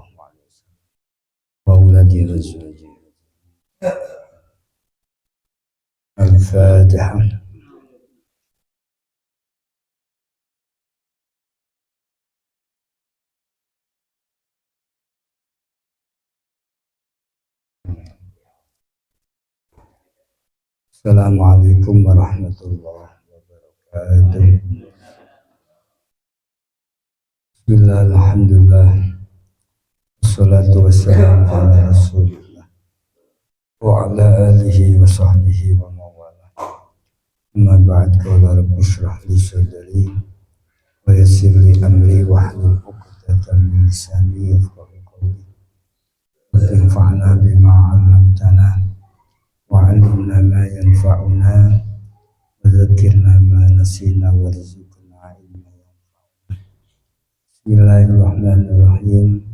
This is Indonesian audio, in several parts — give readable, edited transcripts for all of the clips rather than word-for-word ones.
sallallahu alaihi wasallam wa auladi azwaji. Al-Fatihah. Assalamualaikum warahmatullahi wabarakatuh. Bismillah, alhamdulillah, wassalatu wassalamu ala rasulillah wa ala alihi wa sahbihi wa mawala. Amma ba'd, qala rabbi shrah li sadri wa yassir li amri wahlul 'uqdatam min lisani yafqahu qawli. Wanfa'na bima 'allamtana wa 'allimna ma yanfa'una wa dzakkirna ma nasina warzuqna ilma yanfa'una. Bismillahirrahmanirrahim.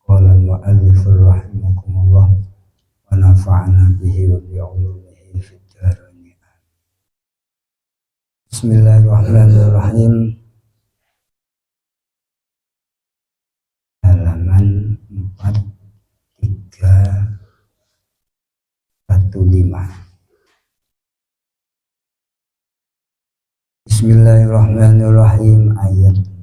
Qala al-mu'allif rahimakumullah wa nafa'ana bihi wa bi 'ulumihi fid dharain. Bismillahirrahmanirrahim. Halaman 4315. Bismillahirrahmanirrahim. Ayat 6.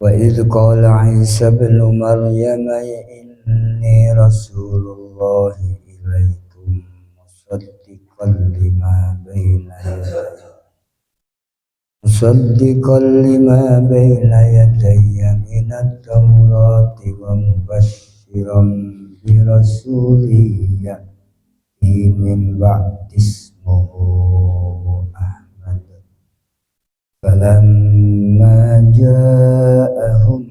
Wa idh qala Isa ibn Maryam inni rasulullahi ilaikum musaddiqan lima baina yadayya minat tawrati wa mubasysyiran bi rasulin ya'ti min ba'di ismuhu Ahmad. Falamma ja'ahum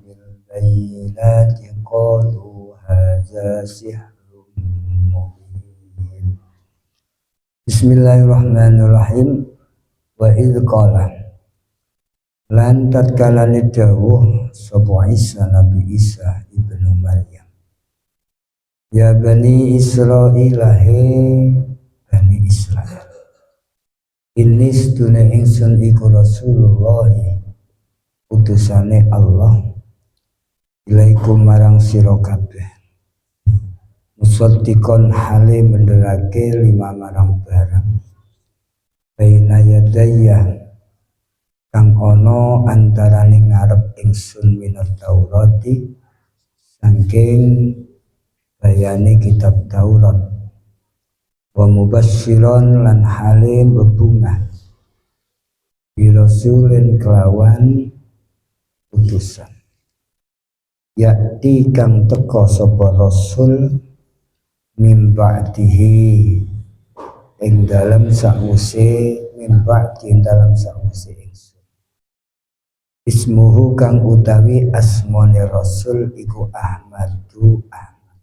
bil bayyinati qalu hadza sihrun mubin. Bismillahirrahmanirrahim. Wa idh qala lan tatkala dawuh sapa Isa Nabi Isa ibnu Maryam, ya bani Israil, he bani Israil, inni stune ingsun iku Rasulullah, utusane Allah, ilaikum marang sira kabeh, musaddiqon hale menderake lima marang barang baina yadayya kang ana antaraning ngarep ingsun minat Taurati saking bayane kitab Taurat, wa mubasysyiran lan hale bebungah bi rasulin kelawan utusan, yakti kang teka sapa rasul mim ba'dihi ing dalam sakwuse ingsun. Ismuhu kang utawi asmane rasul iku Ahmadu Ahmad.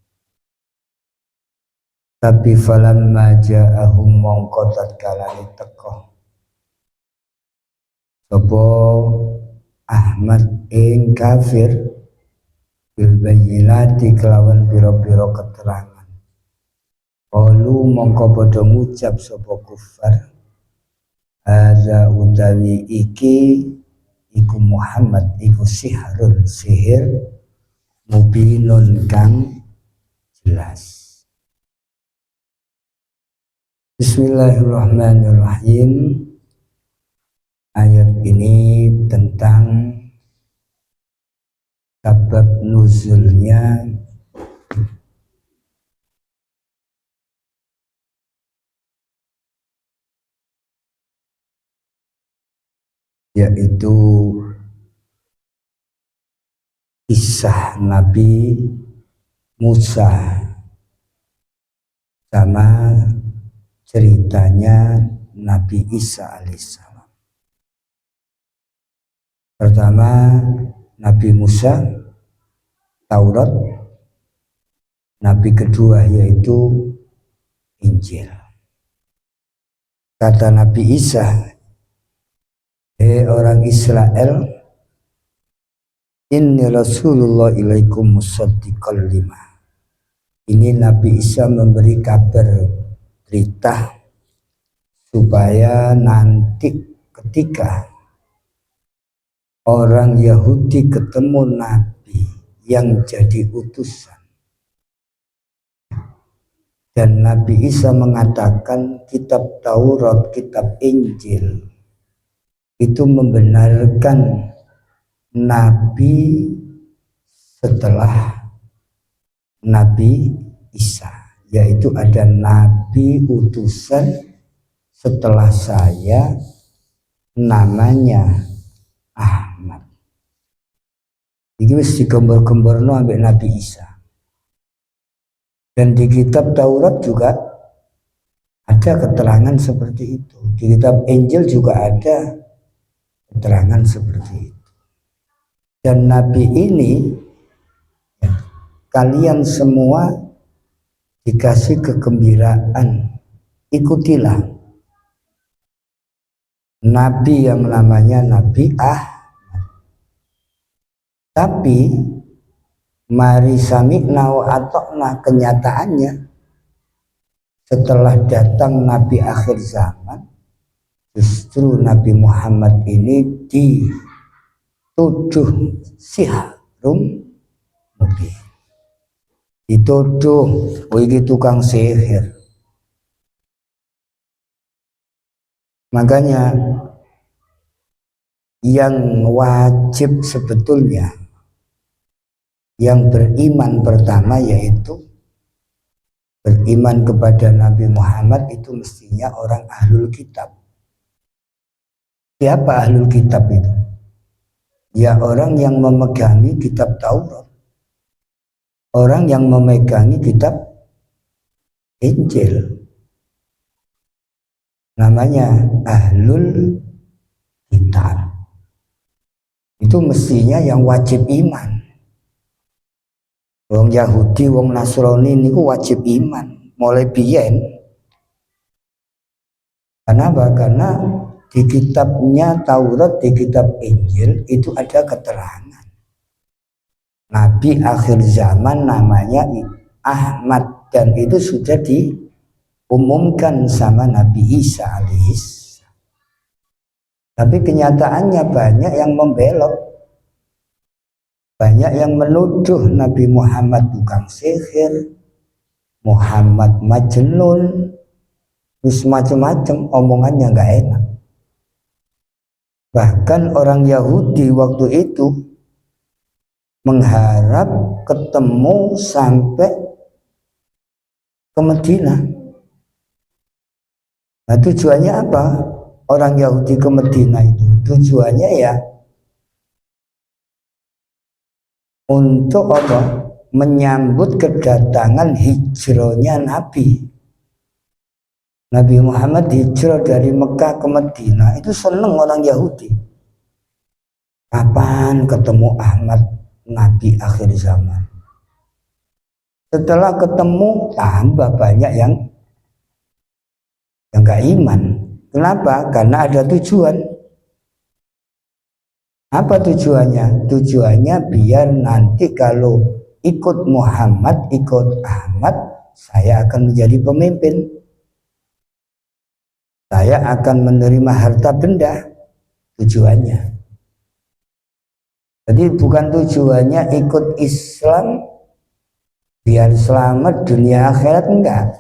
Tapi falamma ja'ahum mongko tatkalane teka sapa Ahmad ing kafir bil bayyinati kelawan pira-pira keterangan. Qalu mongko padha ngucap sapa kufar, hadza utawi iki iku Muhammad iku sihrun sihir mubinun kang jelas. Bismillahirrahmanirrahim. Ayat ini tentang sebab nuzulnya yaitu kisah Nabi Musa sama ceritanya Nabi Isa alaihissalam. Pertama Nabi Musa, Taurat. Nabi kedua yaitu Injil. Kata Nabi Isa, orang Israel, inni Rasulullah ilaikum musaddiqan lima. Ini Nabi Isa memberi kabar, berita supaya nanti ketika orang Yahudi ketemu Nabi yang jadi utusan. Dan Nabi Isa mengatakan kitab Taurat, kitab Injil itu membenarkan Nabi setelah Nabi Isa, yaitu ada Nabi utusan setelah saya namanya Ahmad. Ini mesti gembor-gemborno ambek Nabi Isa. Dan di kitab Taurat juga ada keterangan seperti itu. Di kitab Injil juga ada keterangan seperti itu. Dan Nabi ini ya, kalian semua dikasih kegembiraan. Ikutilah Nabi yang namanya Nabi Tapi mari sami'na wa ata'na, kenyataannya setelah datang Nabi akhir zaman, justru Nabi Muhammad ini dituduh siharum mubin. Dituduh iki tukang sihir. Makanya yang wajib sebetulnya yang beriman pertama yaitu beriman kepada Nabi Muhammad itu mestinya orang ahlul kitab. Siapa ahlul kitab itu? Ya orang yang memegangi kitab Taurat, orang yang memegangi kitab Injil, namanya ahlul kitab. Itu mestinya yang wajib iman. Wong Yahudi, wong Nasrani niku wajib iman mulai biyen. Kenapa? Karena di kitabnya Taurat, di kitab Injil itu ada keterangan Nabi akhir zaman namanya Ahmad, dan itu sudah diumumkan sama Nabi Isa alaihis. Tapi kenyataannya banyak yang membelot, banyak yang menuduh Nabi Muhammad tukang sihir, Muhammad majnun, terus macam-macam, omongannya nggak enak. Bahkan orang Yahudi waktu itu mengharap ketemu sampai ke Madinah. Nah tujuannya apa? Orang Yahudi ke Madinah itu tujuannya ya untuk apa? Menyambut kedatangan hijrahnya Nabi. Nabi Muhammad hijrah dari Mekah ke Madinah, itu seneng orang Yahudi. Kapan ketemu Ahmad, Nabi akhir zaman? Setelah ketemu tambah banyak yang gak iman. Kenapa? Karena ada tujuan. Apa tujuannya? Tujuannya biar nanti kalau ikut Muhammad, ikut Ahmad, saya akan menjadi pemimpin. Saya akan menerima harta benda. Tujuannya. Jadi bukan tujuannya ikut Islam biar selamat dunia akhirat, enggak.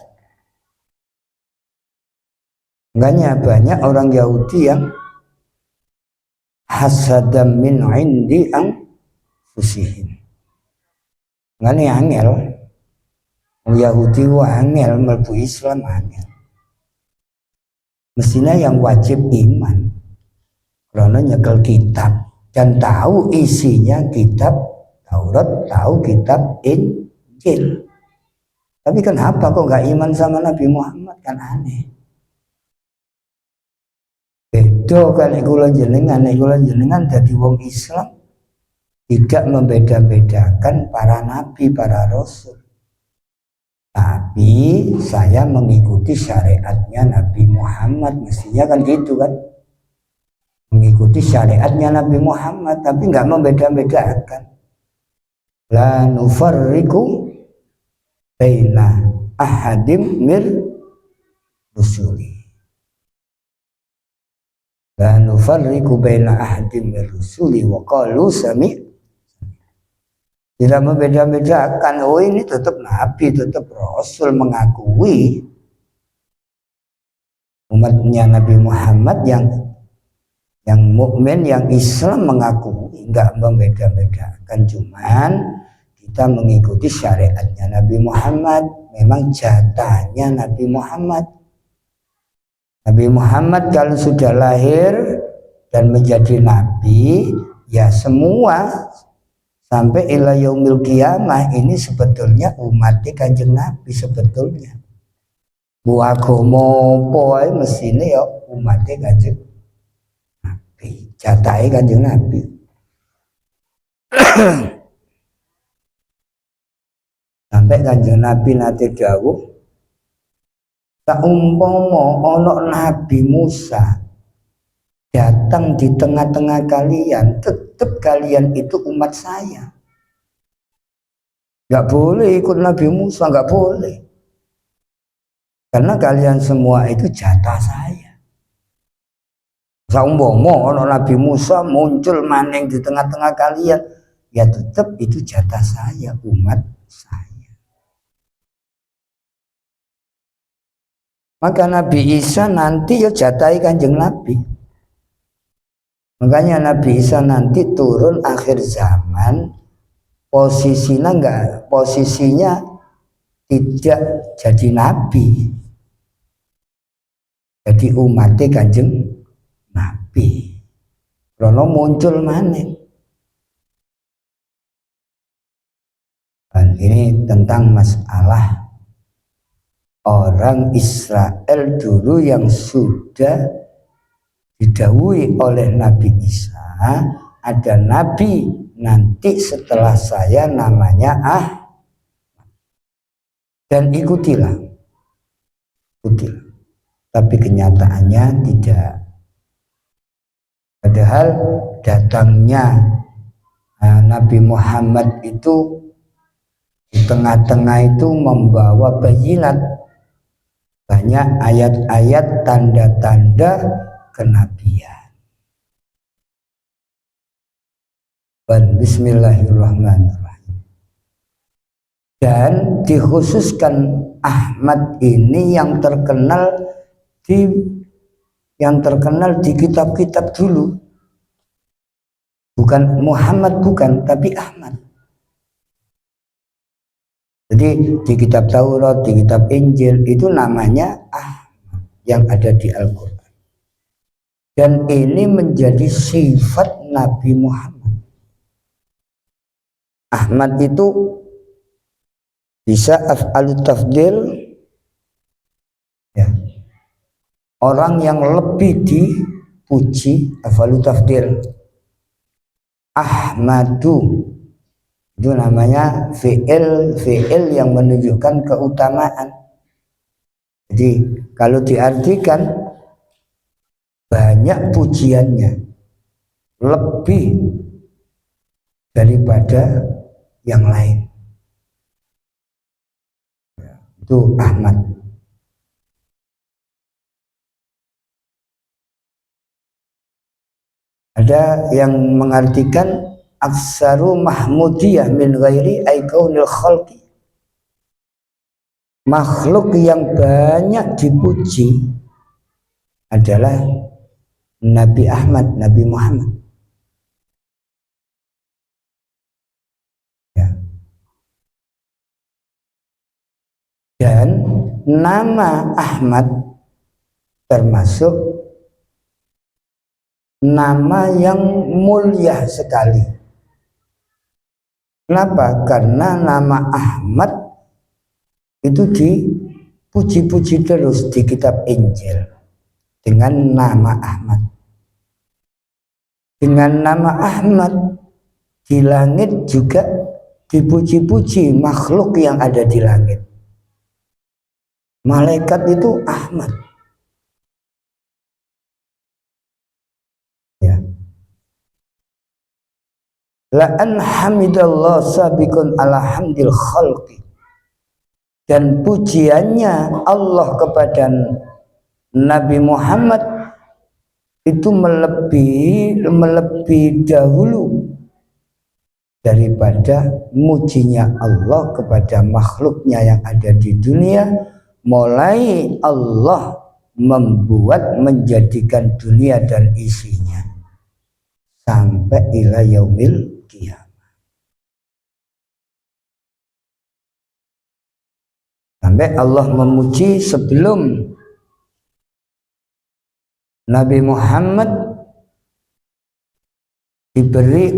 Makanya banyak orang Yahudi yang hasadam min indi anfusihim. Ngene angel. Yahudi wa angel mlebu Islam angel. Mestinya yang wajib iman. Karena nyekel kitab dan tahu isinya kitab Taurat, tahu kitab Injil. Tapi kenapa kok nggak iman sama Nabi Muhammad? Kan aneh. Beda kan kula jenengan dadi wong Islam tidak membeda-bedakan para nabi, para rasul. Tapi saya mengikuti syariatnya Nabi Muhammad, mestinya kan gitu kan. Mengikuti syariatnya Nabi Muhammad tapi nggak membeda-bedakan. La nufarriqu baina ahadim mir rusuli. La nufarriqu baina ahadim mir rusuli wa qalu sami'. Tidak membeda-bedakan, oh ini tetap Nabi, tetap Rasul, mengakui umatnya Nabi Muhammad yang mukmin, yang Islam, mengakui, nggak membeda-bedakan. Cuman kita mengikuti syariatnya Nabi Muhammad. Memang jatahnya Nabi Muhammad. Nabi Muhammad kalau sudah lahir dan menjadi Nabi, ya semua sampai ila yaumil qiyamah ini sebetulnya umat Kanjeng Nabi sebetulnya. Bu agama poe mesine ya umat Kanjeng Nabi, jatahe Kanjeng Nabi. Sampai Kanjeng Nabi nate dawuh, saumpama ana Nabi Musa datang di tengah-tengah kalian, tetap kalian itu umat saya. Gak boleh ikut Nabi Musa, gak boleh. Karena kalian semua itu jatah saya. Saumpama ana Nabi Musa muncul maning di tengah-tengah kalian, ya tetap itu jatah saya, umat saya. Maka Nabi Isa nanti ya jatahi Kanjeng Nabi. Makanya Nabi Isa nanti turun akhir zaman, posisinya tidak jadi Nabi, jadi umatnya Kanjeng Nabi. Karena muncul mana? Dan ini tentang masalah orang Israel dulu yang sudah didhawuhi oleh Nabi Isa, ada Nabi nanti setelah saya namanya dan ikutilah. Tapi kenyataannya tidak. Padahal datangnya Nabi Muhammad itu di tengah-tengah itu membawa bayinat, banyak ayat-ayat tanda-tanda kenabian. Bismillahirrahmanirrahim. Dan dikhususkan Ahmad ini yang terkenal di kitab-kitab dulu. Bukan Muhammad, bukan, tapi Ahmad. Jadi di kitab Taurat, di kitab Injil itu namanya Ahmad yang ada di Al-Quran. Dan ini menjadi sifat Nabi Muhammad. Ahmad itu bisa af'alut tafdil, ya, orang yang lebih dipuji, af'alut tafdil. Ahmadu itu namanya fi'il yang menunjukkan keutamaan. Jadi kalau diartikan banyak pujiannya, lebih daripada yang lain. Itu Ahmad. Ada yang mengartikan aksaru mahmudiyah min ghairi ay kaunil khalqi. Makhluk yang banyak dipuji adalah Nabi Ahmad, Nabi Muhammad. Ya. Dan nama Ahmad termasuk nama yang mulia sekali. Kenapa? Karena nama Ahmad itu dipuji-puji terus di kitab Injil dengan nama Ahmad. Dengan nama Ahmad di langit juga dipuji-puji makhluk yang ada di langit. Malaikat itu Ahmad. Ya. La'an hamidallah sabiqun ala hamdil khalqi. Dan pujiannya Allah kepada Nabi Muhammad itu melebihi dahulu daripada mujinya Allah kepada makhluknya yang ada di dunia, mulai Allah membuat menjadikan dunia dan isinya sampai ila yaumil qiyamah. Sampai Allah memuji sebelum Nabi Muhammad diberi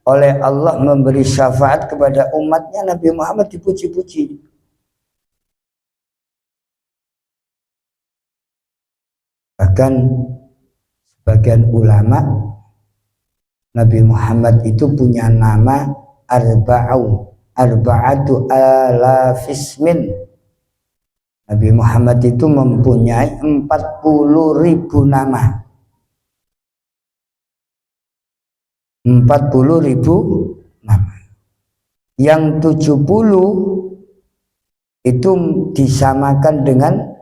oleh Allah memberi syafaat kepada umatnya. Nabi Muhammad dipuji-puji. Bahkan sebagian ulama, Nabi Muhammad itu punya nama arba'atu alafismin. Nabi Muhammad itu mempunyai 40.000 nama. 40.000 nama. Yang 70 itu disamakan dengan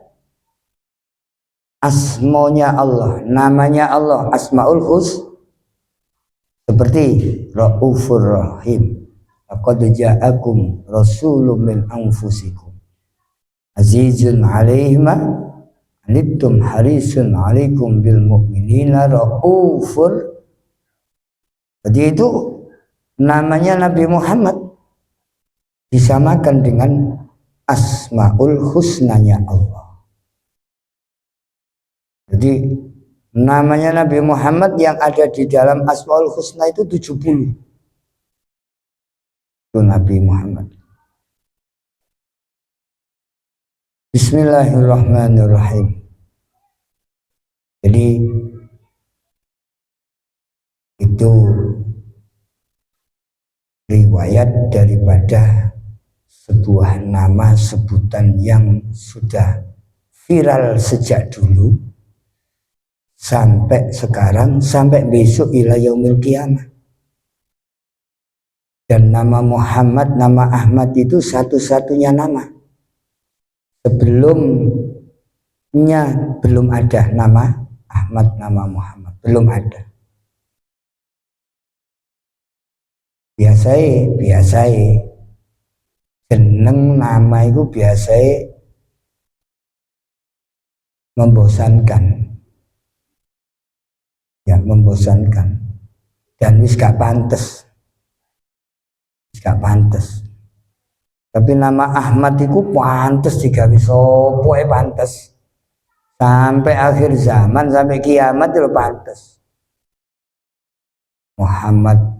asmanya Allah, namanya Allah, Asmaul Husna, seperti Raufur Rahim, laqad ja'akum rasulun min anfusikum azizun 'alaihi ma anittum harisun 'alaikum bil mu'minina raufur. Jadi itu namanya Nabi Muhammad disamakan dengan Asmaul Husnanya Allah. Jadi namanya Nabi Muhammad yang ada di dalam Asmaul Husna itu 70. Itu Nabi Muhammad. Bismillahirrahmanirrahim. Jadi itu riwayat daripada sebuah nama sebutan yang sudah viral sejak dulu sampai sekarang, sampai besok ila yaumil qiyamah. Dan nama Muhammad, nama Ahmad itu satu-satunya nama. Sebelumnya belum ada nama Ahmad, nama Muhammad, belum ada. Biasanya jeneng nama itu biasanya membosankan. Ya, membosankan. Dan wis gak pantes. Tapi nama Ahmad itu pantes digawe sapa pantes. Sampai akhir zaman, sampai kiamat itu pantes. Muhammad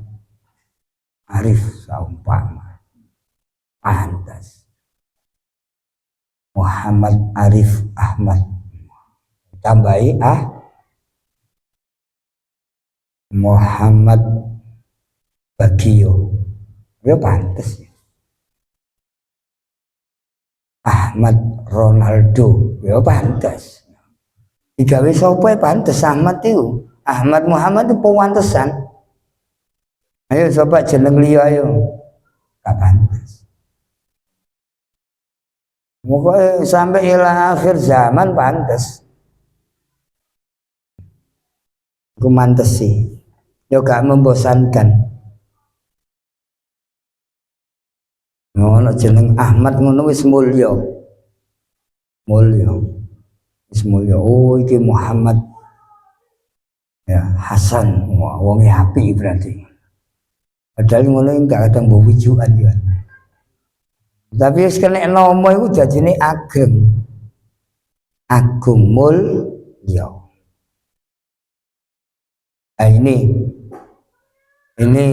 Arif saumpama pantas. Muhammad Arif Ahmad tambahi Muhammad Bagio, ya pantas. Ahmad Ronaldo, ya pantas. Digawe sapa pantes Ahmad itu. Ahmad Muhammad itu pantesan. Ayo coba jeneng liya ayo. Gak pantas. Pokoknya sampai ila akhir zaman pantas. Ku mantes sih. Yo gak membosankan. Ngono jeneng Ahmad ngono wis mulya. Wis mulya. Oh iki Muhammad ya Hasan, wong apik berarti. Padahal ngono enggak kadang mbok wujukan ya. Tapi wis kena nama iku dadine Agung Mulya. Nah, ini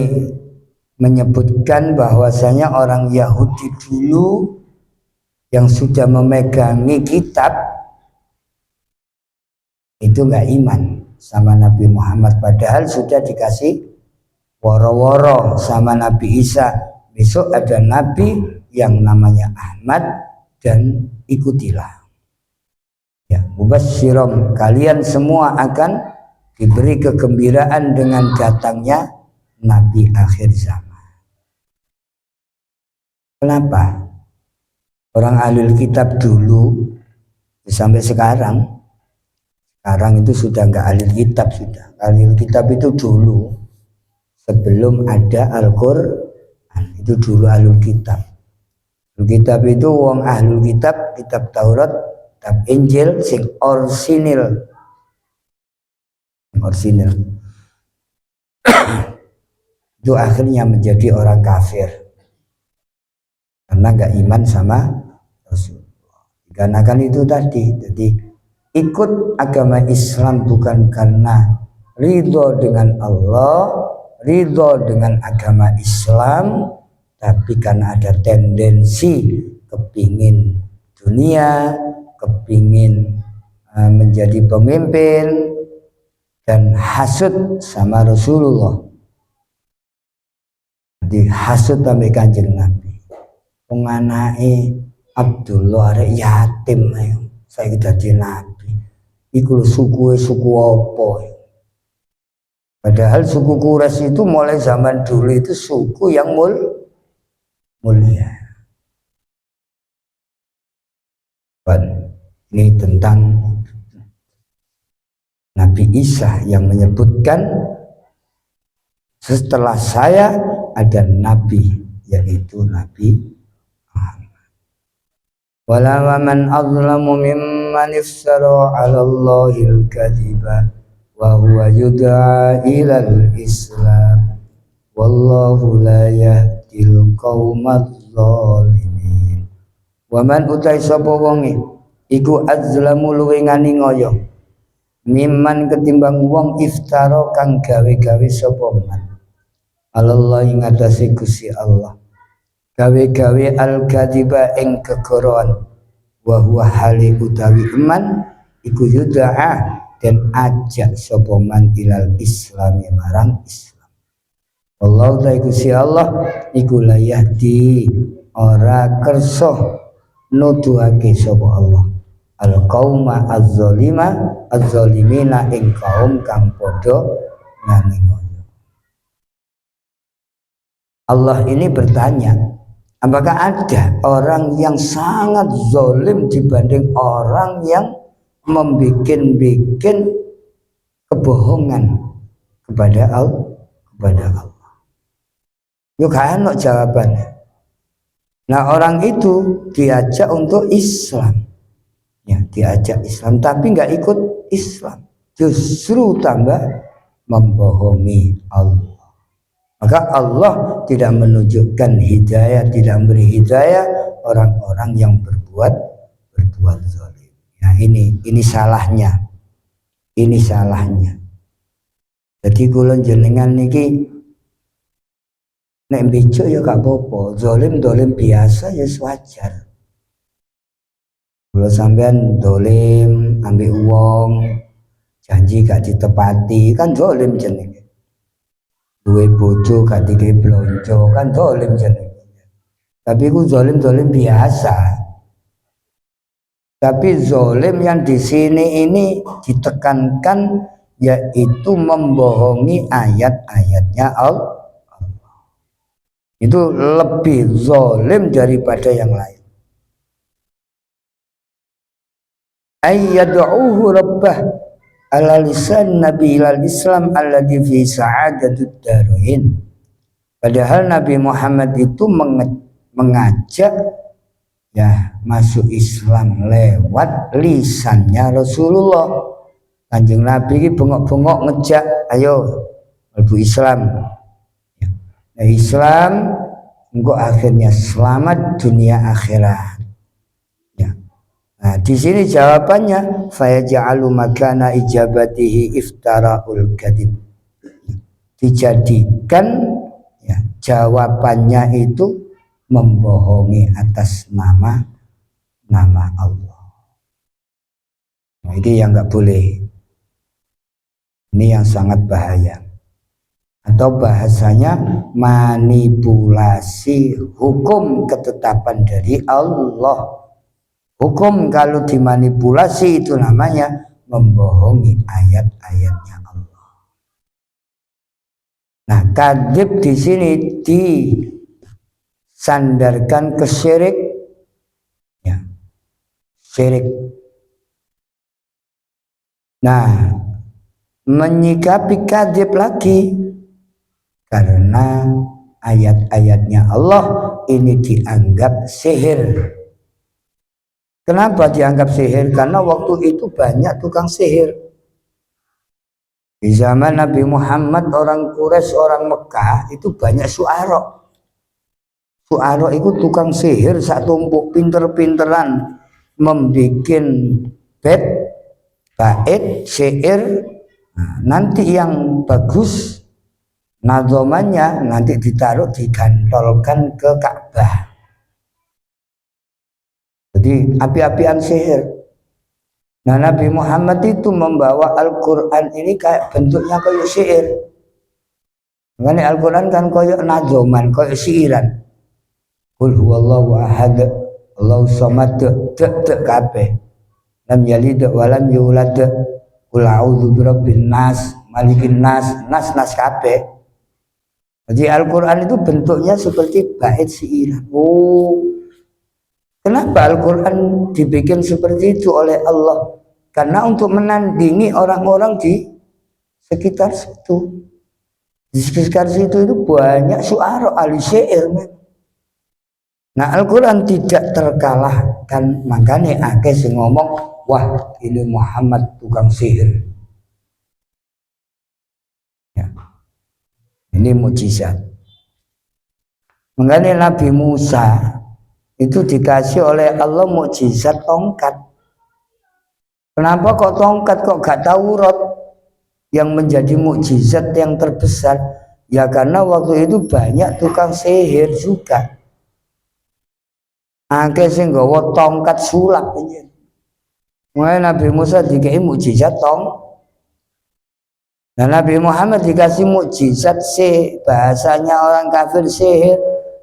menyebutkan bahwasanya orang Yahudi dulu yang sudah memegangi kitab itu enggak iman sama Nabi Muhammad, padahal sudah dikasih woro-woro sama Nabi Isa. Besok ada Nabi yang namanya Ahmad dan ikutilah. Ya, mubasysyiron, kalian semua akan diberi kegembiraan dengan datangnya Nabi akhir zaman. Kenapa? Orang ahlul kitab dulu sampai sekarang itu sudah enggak ahlul kitab sudah. Ahlul kitab itu dulu sebelum ada Al-Quran. Itu dulu ahlul kitab. Ahlul kitab itu wong ahlul kitab, kitab Taurat, kitab Injil sing orsinil. Itu akhirnya menjadi orang kafir karena nggak iman sama Rasulullah. Dikarenakan itu tadi, jadi ikut agama Islam bukan karena ridho dengan Allah, ridho dengan agama Islam, tapi karena ada tendensi kepingin dunia, kepingin menjadi pemimpin, dan hasud sama Rasulullah. Jadi hasud sampai Kanjeng Nabi. Penganai Abdullah arek yatim ayo. Saya dadi nabi. Iku suku apa? Padahal suku Quraisy itu mulai zaman dulu itu suku yang mulia. Ini tentang Nabi Isa yang menyebutkan setelah saya ada nabi, yaitu Nabi Muhammad. Wala man azlamu mimman iftara 'ala Allahil kadhiba wa huwa yud'a ilal Islam wallahu la yahdil qaumadz zalimin. Wa man utai sapa wonge iku azlamu luwih ngani ngoyo mimman ketimbang wong iftara kang gawe-gawe sapa man Allah ing atase Gusti Allah gawe-gawe al-kadhiba ing kekoroan wa huwa hali utawi iman iku yud'a dan ajak sapa man ilal Islami marang Islam. Allah ta Gusti Allah iku la yahdi ora kersa nuduhake sapa Allah al qauma az-zalimina ing kaum kang padha ngani. Allah ini bertanya, apakah ada orang yang sangat zalim dibanding orang yang membikin kebohongan kepada Allah? Yuk kan jawabannya. Nah orang itu diajak untuk Islam, ya diajak Islam, tapi nggak ikut Islam, justru tambah membohongi Allah. Maka Allah tidak menunjukkan hidayah, tidak memberi hidayah orang-orang yang berbuat zalim. Nah ini salahnya. Ini salahnya. Jadi kula jenengan niki nek becuk ya gak apa-apa, zalim biasa ya wajar. Kula sampean zalim ambek wong, janji gak ditepati kan zalim jenenge. Duwe bojo gak dikei blonjo kan zalim jenenge. Tapi ku zalim biasa. Tapi zalim yang di sini ini ditekankan yaitu membohongi ayat-ayatnya Allah. Itu lebih zalim daripada yang lain. Ayyad'uhu rabbah ala lisan Nabi ilal Islam alladhi fi sa'adatud darain. Padahal Nabi Muhammad itu mengajak ya masuk Islam lewat lisannya Rasulullah. Kanjeng Nabi ini bengok-bengok ngejak, ayo mlebu Islam. Nah, Islam engkau akhirnya selamat dunia akhirat. Nah, di sini jawabannya fayaj'alu makana ijabatihi iftara'ul kadhib. Dijadikan ya, jawabannya itu membohongi atas nama Allah. Nah, ini yang enggak boleh. Ini yang sangat bahaya. Atau bahasanya manipulasi hukum ketetapan dari Allah. Hukum kalau dimanipulasi itu namanya membohongi ayat-ayatnya Allah. Nah, kadzib di sini disandarkan ke syirik, ya, syirik. Nah, menyikapi kadzib lagi, karena ayat-ayatnya Allah ini dianggap sihir. Kenapa dianggap sihir? Karena waktu itu banyak tukang sihir. Di zaman Nabi Muhammad, orang Quraisy, orang Mekah itu banyak syu'ara. Syu'ara itu tukang sihir sak tumpuk, pinter-pinteran membikin bait, syair. Nah, nanti yang bagus nazomannya nanti ditaruh, digantolkan ke Ka'bah. Jadi api-apian sihir. Nah, Nabi Muhammad itu membawa Al-Quran ini kayak bentuknya kayak syair. Makanya Al-Quran kan kayak nazoman, kayak syairan. Qul huwallahu ahad, Allahu samad, kabeh. Lam yalid wa lam yulad. Qul a'udzu birabbin nas, malikin nas, nas kabeh. Jadi Al-Quran itu bentuknya seperti bait syairan. Oh, kenapa Al-Quran dibikin seperti itu oleh Allah? Karena untuk menandingi orang-orang di sekitar situ. Di sekitar situ itu banyak syu'ara, ahli syair. Nah, Al-Quran tidak terkalahkan. Makanya akeh sing ngomong, wah ini Muhammad tukang sihir. Ya. Ini mukjizat. Makanya Nabi Musa itu dikasih oleh Allah mukjizat tongkat. Kenapa kok tongkat, kok gak Taurat yang menjadi mukjizat yang terbesar? Ya karena waktu itu banyak tukang sihir juga. Akeh sing nggawa tongkat sulap aja. Mulai Nabi Musa dikasih mukjizat dan Nabi Muhammad dikasih mukjizat bahasanya orang kafir sihir.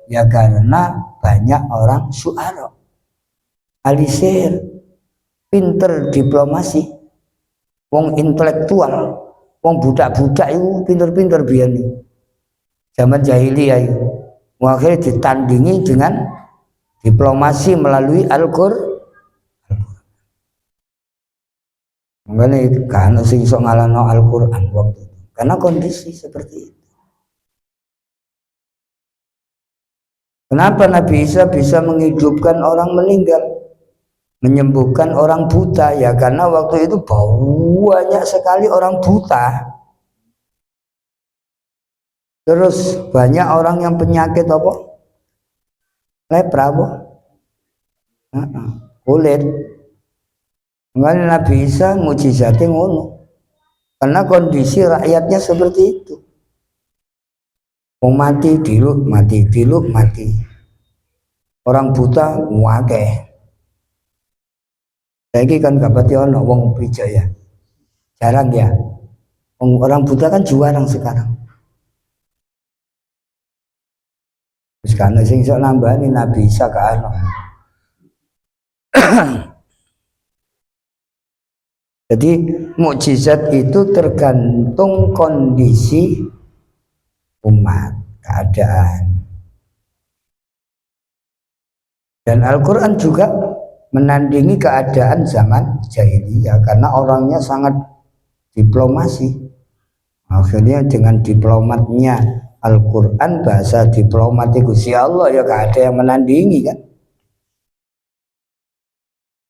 Ya karena banyak orang syu'ara, ahli sihir, pinter diplomasi, wong intelektual, wong budak-budak itu pinter-pinter biyen zaman jahiliyah itu. Akhirnya ditandingi dengan diplomasi melalui Al-Qur'an. Makanya kan sing iso ngalahno Al-Qur'an waktu itu. Karena kondisi seperti itu. Kenapa Nabi Isa bisa menghidupkan orang meninggal, menyembuhkan orang buta? Ya karena waktu itu banyak sekali orang buta. Terus banyak orang yang penyakit apa? Lepra apa? Kulit. Makanya Nabi Isa mukjizatnya ngono. Karena kondisi rakyatnya seperti itu. Mati diluk, mati. Orang buta muake. Saiki kan gak pati ono wong pijaya. Jarang ya. Orang buta kan jarang sekarang. Terus karena sing sok nambani Nabi Isa ka ono. Jadi mukjizat itu tergantung kondisi umat, keadaan. Dan Al-Quran juga menandingi keadaan zaman jahiliyah karena orangnya sangat diplomasi. Akhirnya dengan diplomatnya Al-Quran, bahasa diplomatik Gusti Allah, ya gak ada yang menandingi kan.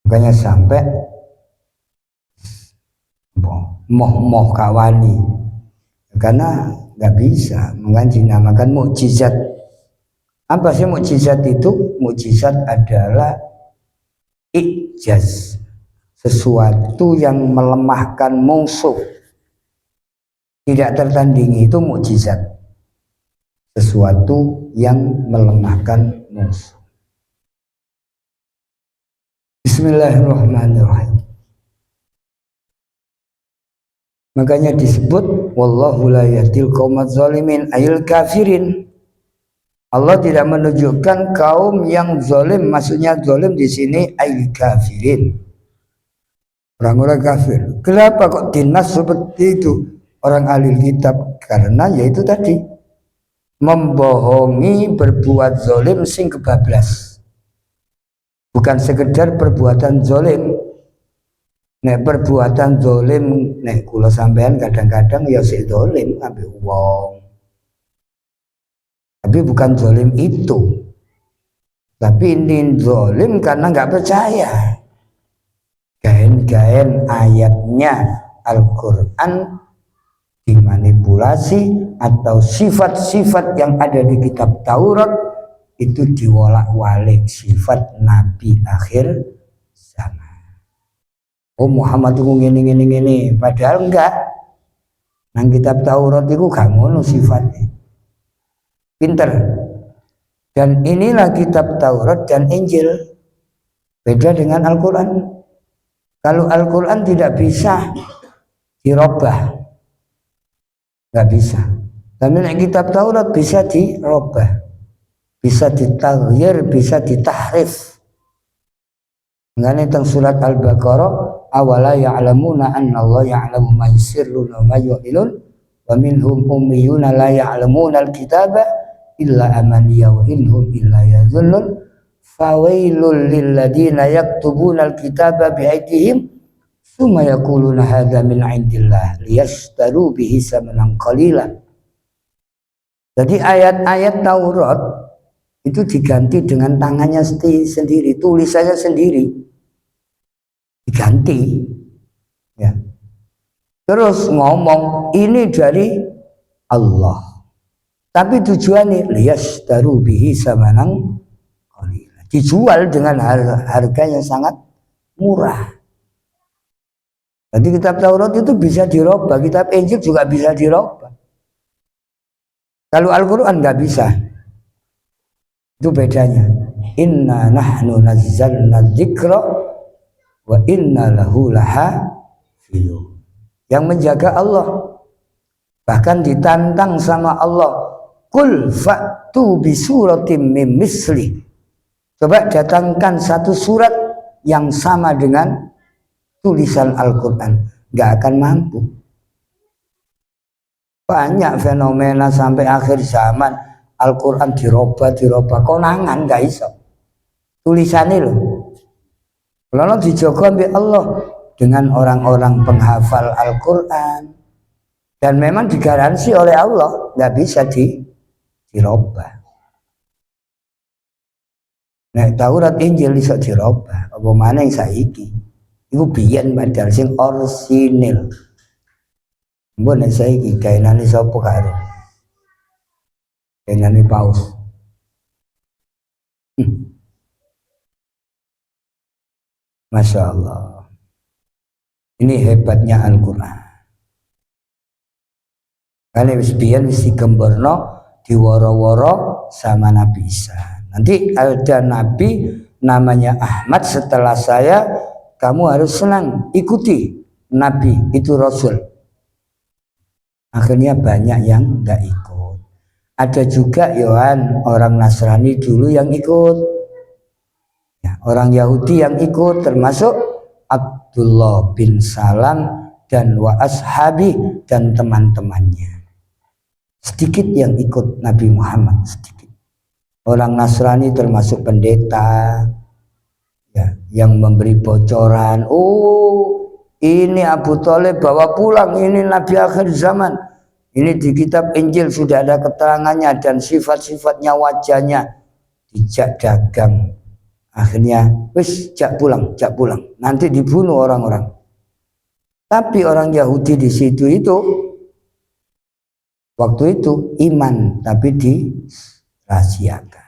Makanya sampai moh kawani karena nggak bisa, makanya dinamakan mukjizat. Apa sih mukjizat itu? Mukjizat adalah ijaz, sesuatu yang melemahkan musuh, tidak tertandingi, itu mukjizat. Sesuatu yang melemahkan musuh. Bismillahirrahmanirrahim. Makanya disebut wallahu la yahdil qaumaz zalimin, ayil kafirin. Allah tidak menunjukkan kaum yang zalim, maksudnya zalim di sini ayil kafirin, orang-orang kafir. Kenapa kok dinas seperti itu orang ahli kitab? Karena yaitu tadi membohongi, berbuat zalim sing kebablas. Bukan sekedar perbuatan zalim. Nek perbuatan zalim, nek kula sampean kadang-kadang ya sik zalim ngambil wong. Tapi bukan zalim itu. Tapi ini zalim karena nggak percaya. Gaen-gaen ayatnya Al-Quran dimanipulasi atau sifat-sifat yang ada di kitab Taurat itu diwolak-walik sifat Nabi akhir zaman. Oh Muhammad itu ngene, padahal enggak. Nang kitab Taurat itu gak ngono sifatnya. Pinter. Dan inilah kitab Taurat dan Injil. Beda dengan Al-Quran. Kalau Al-Quran tidak bisa dirubah, nggak bisa. Tapi kitab Taurat bisa dirubah, bisa ditaghyir, bisa ditahrif. Ngene teng surat Al-Baqarah, awala ya'lamuna anna Allah ya'lamu ma yusirruna wa ma yu'linun wa minhum ummiyuna la ya'lamuna al-kitaba illa amaniya wa inhum illa yadhunnun fawailul lilladina yaktubuna alkitaba biaydihim summa yaquluna hadza min indillah liyashtaru bihi samanan qalila. Jadi ayat-ayat Taurat itu diganti dengan tangannya sendiri, tulisannya sendiri diganti ya. Terus ngomong ini dari Allah, tapi tujuannya liyashtaru bihi samanan qalila, dijual dengan harga yang sangat murah. Jadi kitab Taurat itu bisa dirubah, kitab Injil juga bisa dirubah. Kalau Al-Quran nggak bisa. Itu bedanya. Inna nahnu nazzalna dzikra wa inna lahu lahafidun. Yang menjaga Allah. Bahkan ditantang sama Allah. Qul fa'tu bi suratim mim misli. Coba datangkan satu surat yang sama dengan tulisan Al-Quran, nggak akan mampu. Banyak fenomena sampai akhir zaman Al-Quran dirubah, konangan nggak iso. Tulisannya loh. Lalu dijogo oleh Allah dengan orang-orang penghafal Al-Quran dan memang digaransi oleh Allah nggak bisa dirubah. Nah, Taurat Injil iso dirubah, apa mana yang saiki? Iku biyen padahal sing orisinil. Mbok nek saiki kainane sapa karo? Kainane paus. Masya Allah. Ini hebatnya Al-Quran. Kali wis biyen wis digembarno diworo-woro sama Nabi Isa. Nanti ada Nabi namanya Ahmad setelah saya, kamu harus senang, ikuti Nabi itu Rasul. Akhirnya banyak yang enggak ikut. Ada juga Yohan orang Nasrani dulu yang ikut. Ya, orang Yahudi yang ikut termasuk Abdullah bin Salam dan wa ashabi dan teman-temannya. Sedikit yang ikut Nabi Muhammad, sedikit. Orang Nasrani termasuk pendeta ya, yang memberi bocoran. Oh, ini Abu Thalib bawa pulang, ini Nabi akhir zaman. Ini di kitab Injil sudah ada keterangannya dan sifat-sifatnya, wajahnya. Dijak dagang. Akhirnya, wis jak pulang. Nanti dibunuh orang-orang. Tapi orang Yahudi di situ itu waktu itu iman, tapi dirahasiakan.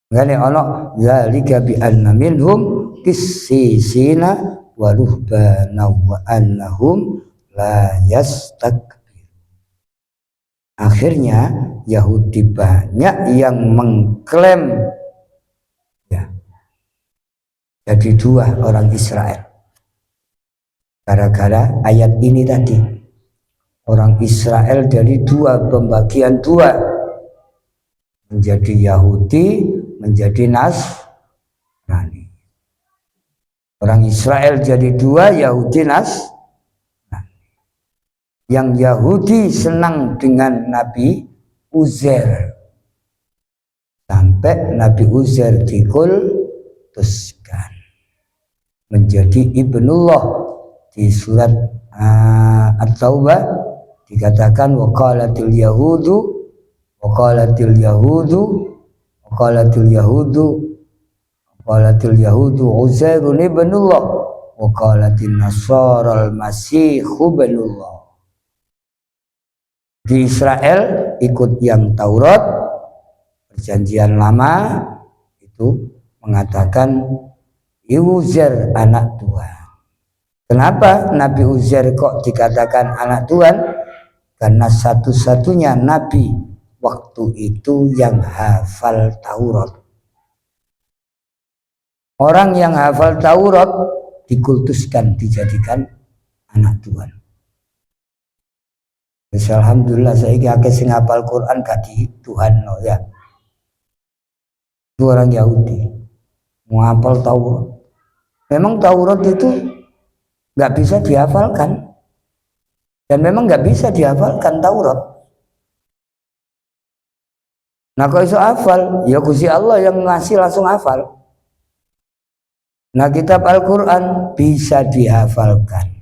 Ngene ana zalika bi anna minhum qissisina wa ruhbana wa annahum la yastakbir. Akhirnya Yahudi banyak yang mengklaim ya, jadi dua orang Israel. Gara-gara ayat ini tadi. Orang Israel dari dua, pembagian dua. Menjadi Yahudi, menjadi Nasrani. Orang Israel jadi dua, Yahudi Nasrani. Yang Yahudi senang dengan Nabi Uzair. Sampai Nabi Uzair dikultuskan menjadi Ibnullah. Di surat At-Taubah dikatakan waqalatil yahudu Waqalatil yahudu Uzairun ibnullah wa qalatin nasara al-masihu ibnullah. Di Israel ikut yang Taurat perjanjian lama itu mengatakan Uzair anak Tuhan. Kenapa Nabi Uzair kok dikatakan anak Tuhan? Karena satu-satunya nabi waktu itu yang hafal Taurat. Orang yang hafal Taurat dikultuskan, dijadikan anak Tuhan. Alhamdulillah saya akeh sing hafal Quran gak di Tuhan no ya. Itu orang Yahudi mau hafal Taurat. Memang Taurat itu nggak bisa dihafalkan, dan memang nggak bisa dihafalkan Taurat. Nah kalau iso hafal, ya Gusti Allah yang ngasih langsung hafal. Nah kitab Al-Quran bisa dihafalkan,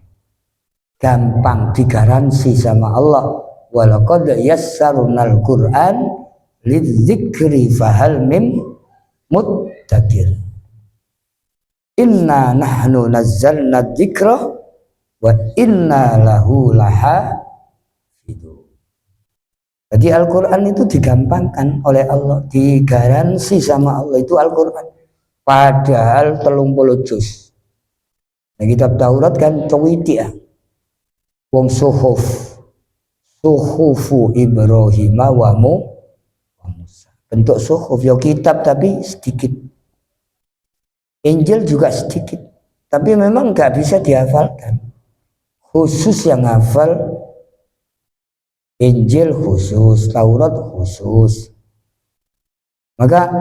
gampang, digaransi sama Allah. Walaqad yassarnal Quran lidzikri fahal mim muddakir. Inna nahnu nazzalna dzikra wa inna lahu lahafidun. Jadi Al-Quran itu digampangkan oleh Allah, digaransi sama Allah, itu Al-Quran. Padahal 30 juz. Nah, kitab Taurat kan cowiti ya. Wong suhufu Ibrahim wa Musa. Bentuk suhuf ya kitab tapi sedikit. Injil juga sedikit, tapi memang nggak bisa dihafalkan. Khusus yang hafal Injil khusus, Taurat khusus. Maka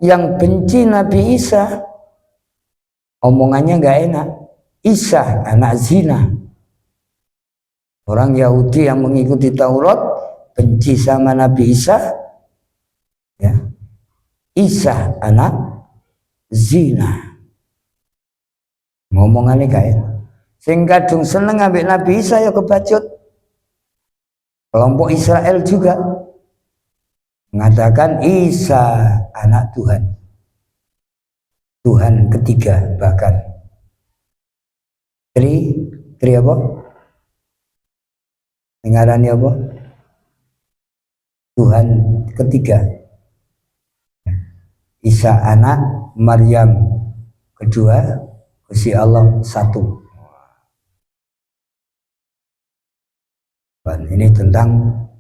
yang benci Nabi Isa, omongannya nggak enak. Isa anak zina. Orang Yahudi yang mengikuti Taurat benci sama Nabi Isa, ya. Isa anak zina. Ngomongannya kayak sing kadung seneng ambek Nabi Isa ya kebacut. Kelompok Israel juga mengatakan Isa anak Tuhan, Tuhan ketiga, bahkan tri apa? Ngarannya apa? Tuhan ketiga. Isa anak Maryam kedua, Gusti Allah satu. Dan ini tentang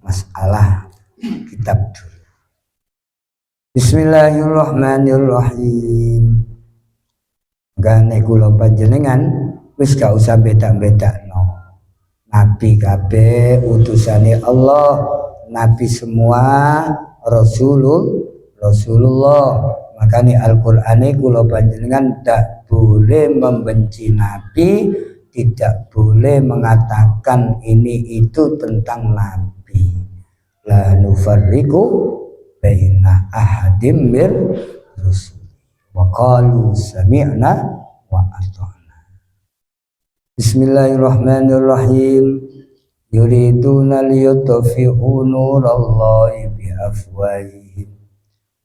masalah kitab dulu. Bismillahirrahmanirrahim. Gane kula panjenengan wis gak usah beda-bedakno. Nabi kabeh utusane Allah, nabi semua, Rasulullah. Makanya Al-Qur'ane kula panjenengan tak boleh membenci Nabi, tidak boleh mengatakan ini itu tentang Nabi. La nufarriqu baina ahadim mir rusul wa qalu sami'na wa ata'na. Bismillahirrahmanirrahim. Yuriduna liyutfi'u nurallahi biafwahihim.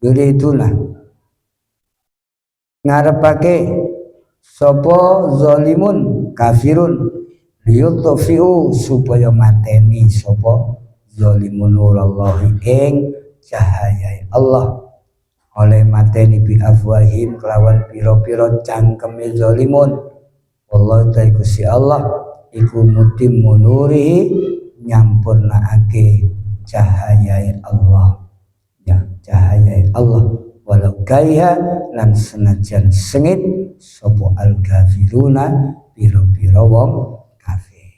Yuriduna ngarepake sapa zalimun kafirun liyutfi'u supaya mateni sapa zalimun nurallahi ing cahaya Allah, oleh mateni bi afwahim kelawan pira-pira cangkeme zalimun. Allah ta Gusti Allah iku mutimmu nurihi nyampurnaake cahaya Allah, ya cahaya Allah. Walau kaya lan senajan sengit sapa al-kafiruna pira-pira wong kafir.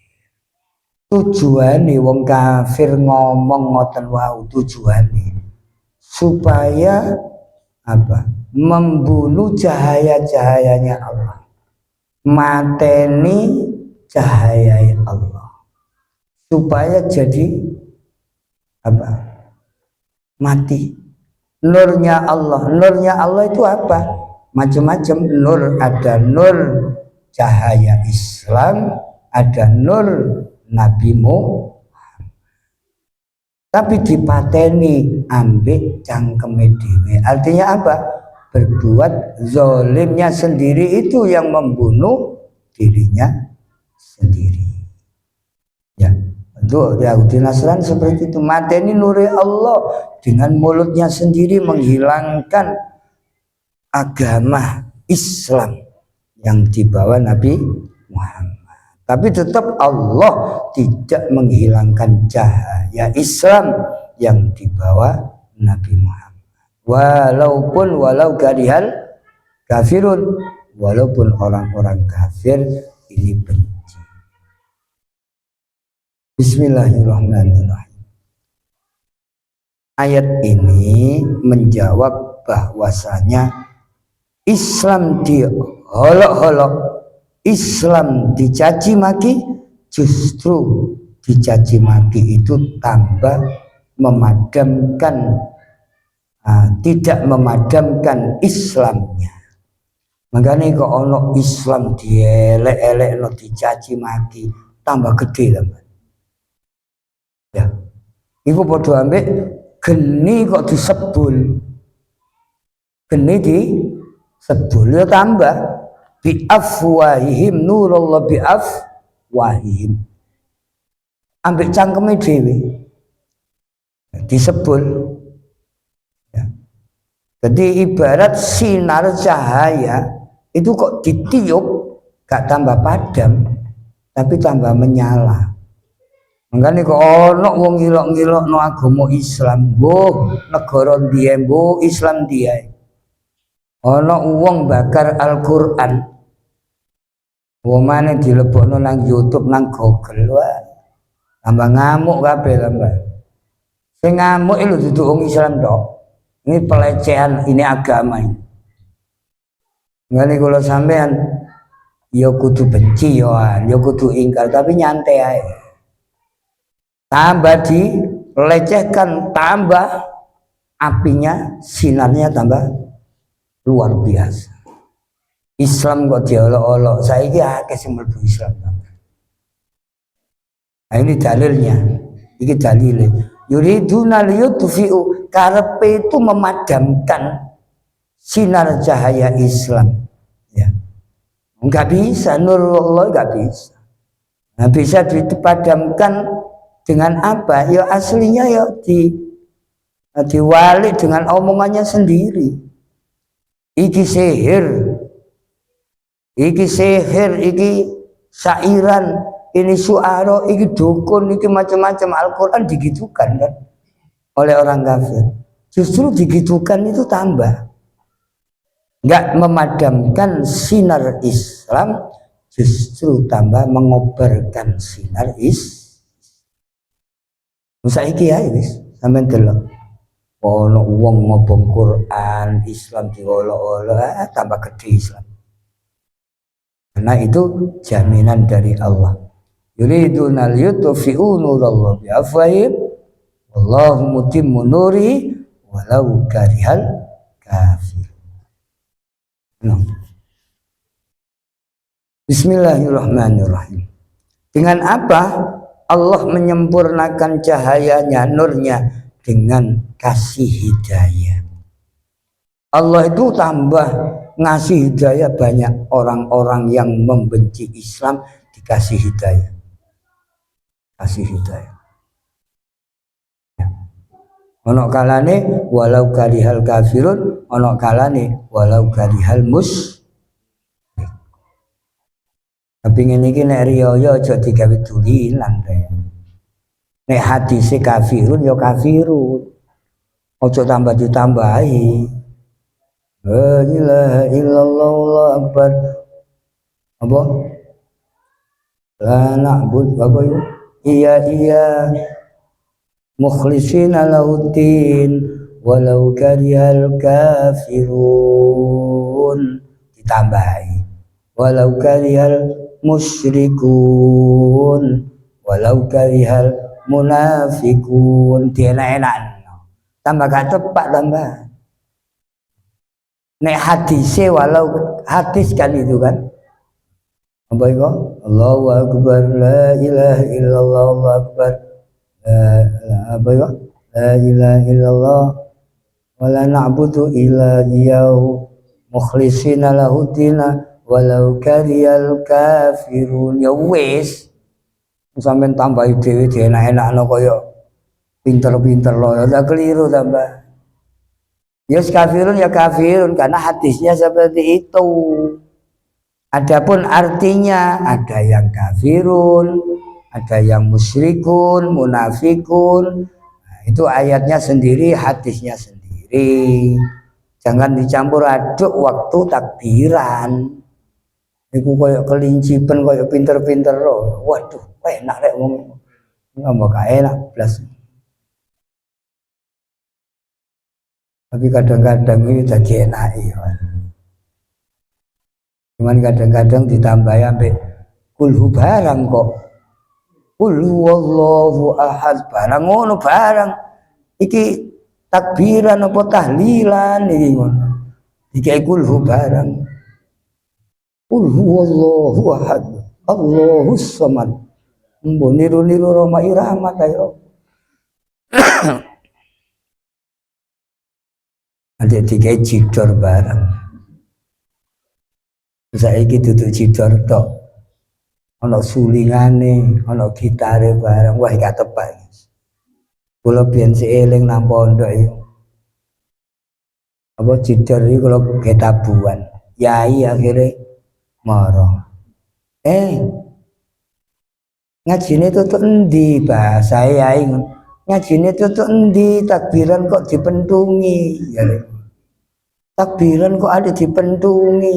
Tujuane wong kafir ngomong ngoten wau, tujuane supaya apa? Membunuh cahaya-cahayanya Allah, mateni cahaya Allah, supaya jadi apa? Mati. Nurnya Allah itu apa? Macam-macam nur. Ada nur cahaya Islam, ada nur Nabi Muhammad. tapi dipateni ambek cangkeme dhewe. Artinya apa? Berbuat zolimnya sendiri itu yang membunuh dirinya sendiri. Ya, untuk Yahudi Nasrani seperti itu, mateni nuri Allah dengan mulutnya sendiri menghilangkan agama Islam yang dibawa Nabi Muhammad. Tapi tetap Allah tidak menghilangkan cahaya Islam yang dibawa Nabi Muhammad. Walau karihal kafirun, walaupun orang-orang kafir ini benci. Bismillahirrahmanirrahim. Ayat ini menjawab bahwasanya Islam diolok-olok, Islam dicaci maki, justru dicaci maki itu tambah memadamkan, tidak memadamkan Islamnya. Makanya kok ono Islam dielek-elek, no dicaci maki, tambah gede teman. Ya, iku podo ambek geni kok disebul, geni disebul ya tambah bi'afwahihim nurullah bi'afwahihim, ambek cangkeme dhewe disebul. Ya. Jadi ibarat sinar cahaya itu kok ditiup gak tambah padam tapi tambah menyala. Makanya kok ono wong ngilok-ngilok no agama Islam, bu negara dia, bu Islam dia. Ono wong bakar Al-Quran, wong mana dilebokno nang YouTube nang Google, wah tambah ngamuk kabeh tambah. Sing ngamuk itu duduk wong Islam dok. Ini pelecehan, ini agama ini. Ngene kula sampean ya kudu benci ya kudu ingkar, tapi nyantai ae. Tambah dilecehkan, tambah apinya, sinarnya tambah luar biasa. Islam kok diolok-olok, saiki akeh sing mlebu Islam. Nah, ini dalilnya, ini dalilnya. Yuriduna liyutfi'u, karepe itu memadamkan sinar cahaya Islam. Ya, enggak bisa, nurullah enggak bisa. Nah, bisa dipadamkan dengan apa? Ya aslinya ya diwali dengan omongannya sendiri. Iki sihir, iki syairan, ini suara, iki dukun, iki macam-macam. Al-Quran digitukan kan oleh orang kafir. Justru digitukan itu tambah nggak memadamkan sinar Islam, justru tambah mengobarkan sinar Islam. Saiki ya wis sampean delok. Ono wong ngobong Quran, Islam diolok-olok, tambah gede Islam. Karena itu jaminan dari Allah. Yuriduna liyutfi'u nurallah bi'afwahihim wallahu mutimmu nuri walau karihal kafir. Bismillahirrahmanirrahim. Dengan apa Allah menyempurnakan cahayanya, nurnya, dengan kasih hidayah. Allah itu tambah ngasih hidayah, banyak orang-orang yang membenci Islam dikasih hidayah. Kasih hidayah. Ya. Ono kalane walau karihal kafirun, ono kalane walau karihal tapi ngene iki nek riya aja digawe dulinan rek. Nek hadise kafirun ya kafirun. Aja tambah ditambahi. La ilaha illallah Allahu akbar. Apa? La na'bud apa itu? Iya mukhlishina lahuddin walau karihal kafirun, ditambahi walau karihal musyrikun walau karihal munafikun, enak-enak tambah gak tepat tambah. Nek hadise walau hadis kan itu kan apa itu? Allahu akbar la ilaha illallah Allahu akbar apa itu? la ilaha illallah wa la na'budu illa iyyahu mukhlishina lahudina walau kariyal kafirun. Ya wis sampean tambahi dhewe enak-enakno kaya pinter-pinter loh, ya keliru tambah. Yes kafirun ya kafirun karena hadisnya seperti itu. Adapun artinya ada yang kafirun, ada yang musyrikun, munafikun. Nah, itu ayatnya sendiri, hadisnya sendiri. Jangan dicampur aduk waktu takbiran. Iku koyo kelincipen, koyo pinter-pinter loh. Waduh, enak rek ngomong. Ngomong gak enak blas. Tapi kadang-kadang ini jadi enak ya. Cuman kadang-kadang ditambah sampai kulhu barang kok. Kulhu wallahu ahad barang ngono barang. Iki takbiran apa tahlilan iki ngono. Iki kulhu barang. Kulhu wallahu ahad. Allahus samad. Mbok niru-niru Roma Irama kayo. Ada tiga cidor barang. Saiki duduk cidor tok. Ana sulingane, ana gitare barang. Wah gak tepat. Kula biyen eling nang pondok iki. Apa cidor iki kula ketabuan. Yai akhirnya marah. Ngajine tutuk endi bahasa yai ngono. Ngajine tutuk endi takbiran kok dipentungi ya. Takbiran kok ada dipentungi.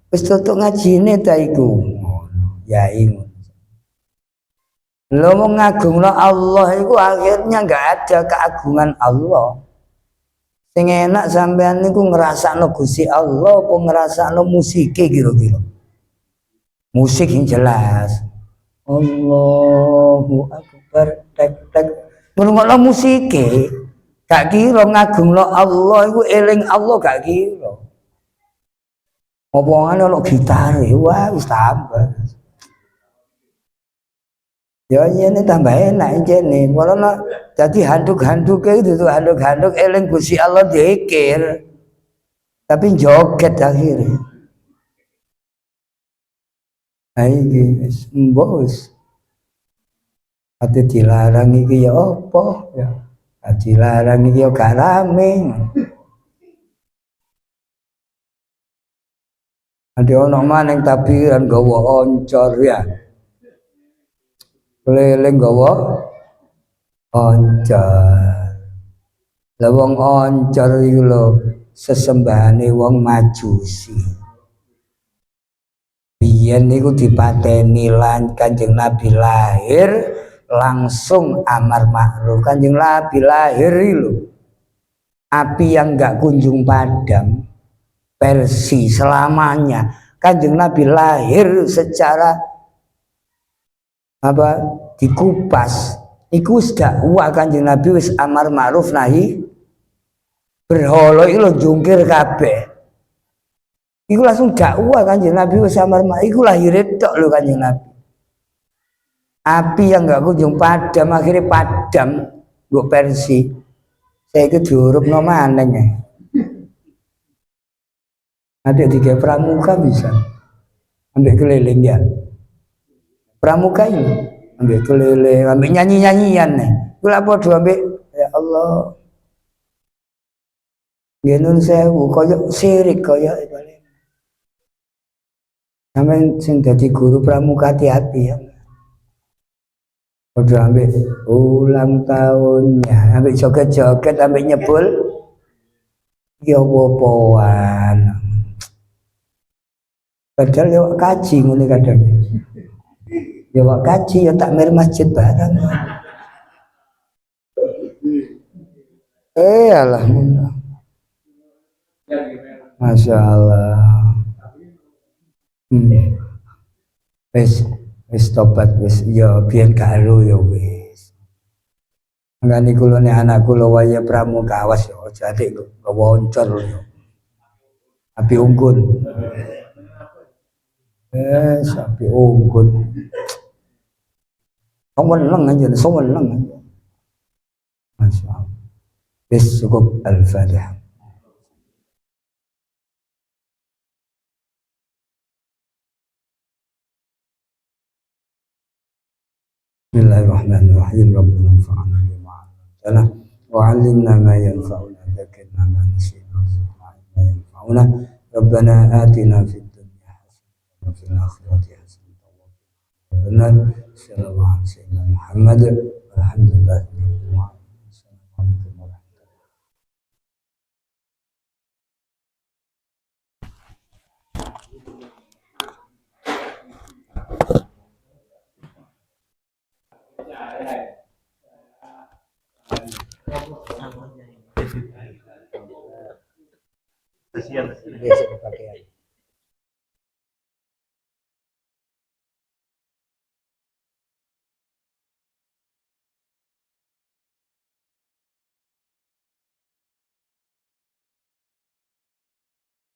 Wis tutuk ngajine ta iku. Yai ngono. Lho mau ngagungno Allah iku akhirnya enggak ada keagungan Allah. Sing enak sampean niku ngrasakno Gusti Allah apa ngrasakno musike kira-kira. Musik yang jelas. Allahu Akbar tek tek. Ngrungokno musike. Gak kira ngagungno Allah iku eling Allah gak kira. Opongane ono gitare, wah wis tambah. Ya ini tambah enak jene. Walana dadi handuk-handuke itu tuh handuk-handuk eling Gusti Allah dikir. Tapi joget akhirnya. Iki wis mbok wis. Ate dilarang iki ya apa ya. Dilarang iki ya gak rame. Ade ono maneng takbiran gawa oncor ya. Keliling gawa oncor. Lah wong oncor iku lho sesembahane wong Majusi. Biyen niku dipateni lan Kanjeng Nabi lahir langsung amar ma'ruf. Kanjeng Nabi lahir lho. Api yang enggak kunjung padam. Persi selamanya. Kanjeng Nabi lahir secara apa dikupas. Iku wis dakwah Kanjeng Nabi wis amar ma'ruf nahi berhala iki lho jungkir kabeh. Iku langsung dakwah Kanjeng Nabi wis amar ma'ruf. Iku lahir tok lho Kanjeng Nabi. Api yang enggak kunjung padam akhirnya padam mbok Persi. Saiki diurupno maneng ya. Ada tiga pramuka bisa ambil keliling ya. Pramuka ini ambil keliling, ambil nyanyi-nyanyian nih. Kula padha ambil ya Allah. Genun sewu koyo sirik koyo balik. Sampeyan sing dadi guru pramuka hati-hati ya. Padha ambil ulang tahunnya, ambil joget-joget, ambil nyebul. Ya wopoan. Padahal ya kaji ngono kadang. Ya wak kaji ya tak mir masjid barang. Alhamdulillah. Masya Allah. Wis tobat wis ya biyen karo ya wis. Mangane kula nek anak kula waya pramuka awas ya aja atik gawa oncor ya. Api unggun. Sapi unggun. Someneng aja, someneng. Masya Allah. Bis cukup Al-Fatihah. Bismillahirrahmanirrahim. Rabbana anfa'na bima 'allamtana wa 'allimna ma yanfa'una dzakirna ma nasina warzuqna 'ilma yanfa'una. Rabbana atina fid dunya hasanah wa fil akhirati hasanah wa qina adzabannar. Sallallahu alaihi wasallam Muhammad. Alhamdulillah. Assalamualaikum warahmatullahi wabarakatuh.